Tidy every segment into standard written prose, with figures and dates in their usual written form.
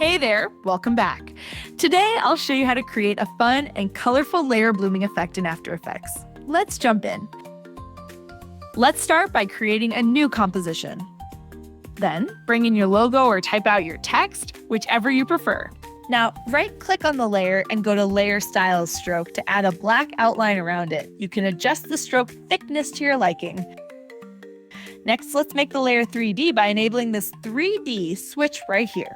Hey there, welcome back. Today, I'll show you how to create a fun and colorful layer blooming effect in After Effects. Let's jump in. Let's start by creating a new composition. Then, bring in your logo or type out your text, whichever you prefer. Now, right-click on the layer and go to Layer Styles Stroke to add a black outline around it. You can adjust the stroke thickness to your liking. Next, let's make the layer 3D by enabling this 3D switch right here.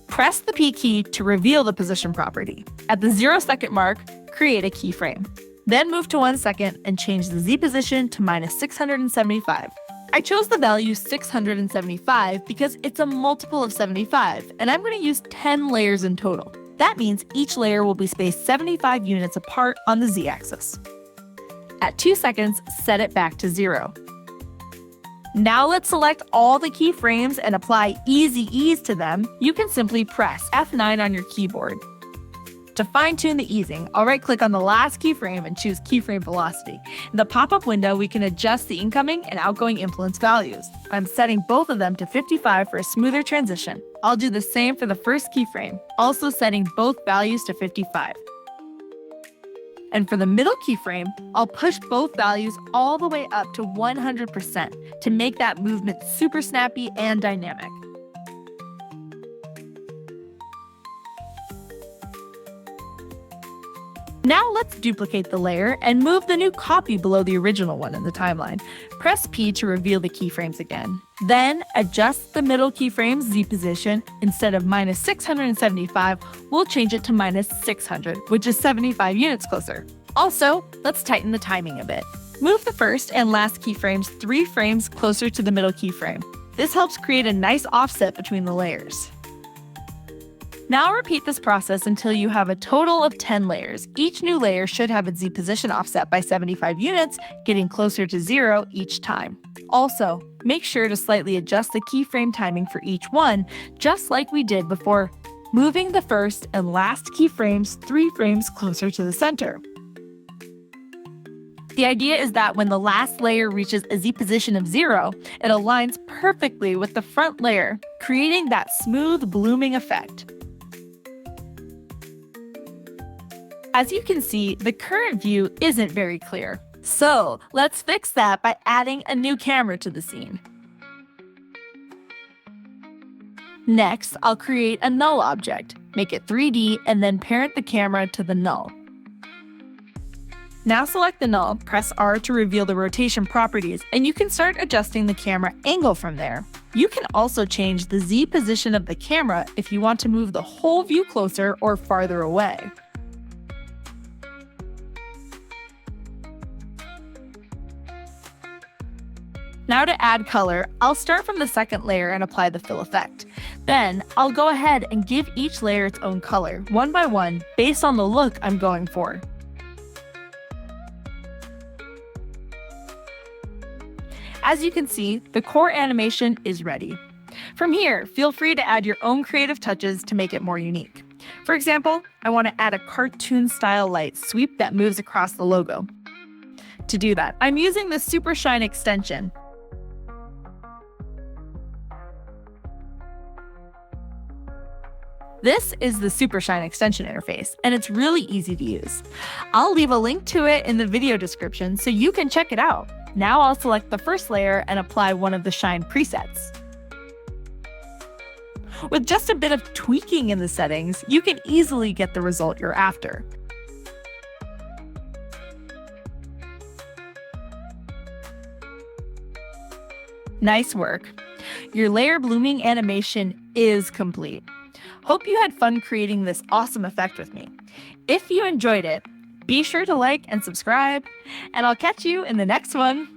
Press the P key to reveal the position property. At the 0-second mark, create a keyframe. Then move to 1 second and change the Z position to -675. I chose the value 675 because it's a multiple of 75, and I'm going to use 10 layers in total. That means each layer will be spaced 75 units apart on the Z-axis. At 2 seconds, set it back to 0. Now let's select all the keyframes and apply easy ease to them. You can simply press F9 on your keyboard. To fine-tune the easing, I'll right-click on the last keyframe and choose Keyframe Velocity. In the pop-up window, we can adjust the incoming and outgoing influence values. I'm setting both of them to 55 for a smoother transition. I'll do the same for the first keyframe, also setting both values to 55. And for the middle keyframe, I'll push both values all the way up to 100% to make that movement super snappy and dynamic. Now let's duplicate the layer and move the new copy below the original one in the timeline. Press P to reveal the keyframes again. Then adjust the middle keyframe's Z position. Instead of -675, we'll change it to -600, which is 75 units closer. Also, let's tighten the timing a bit. Move the first and last keyframes 3 frames closer to the middle keyframe. This helps create a nice offset between the layers. Now repeat this process until you have a total of 10 layers. Each new layer should have its Z position offset by 75 units, getting closer to 0 each time. Also, make sure to slightly adjust the keyframe timing for each one, just like we did before, moving the first and last keyframes 3 frames closer to the center. The idea is that when the last layer reaches a Z position of 0, it aligns perfectly with the front layer, creating that smooth blooming effect. As you can see, the current view isn't very clear. So let's fix that by adding a new camera to the scene. Next, I'll create a null object, make it 3D, and then parent the camera to the null. Now select the null, press R to reveal the rotation properties, and you can start adjusting the camera angle from there. You can also change the Z position of the camera if you want to move the whole view closer or farther away. Now to add color, I'll start from the second layer and apply the fill effect. Then, I'll go ahead and give each layer its own color, one by one, based on the look I'm going for. As you can see, the core animation is ready. From here, feel free to add your own creative touches to make it more unique. For example, I want to add a cartoon-style light sweep that moves across the logo. To do that, I'm using the Super Shine extension. This is the Super Shine extension interface, and it's really easy to use. I'll leave a link to it in the video description so you can check it out. Now I'll select the first layer and apply one of the Shine presets. With just a bit of tweaking in the settings, you can easily get the result you're after. Nice work. Your layer blooming animation is complete. Hope you had fun creating this awesome effect with me. If you enjoyed it, be sure to like and subscribe, and I'll catch you in the next one.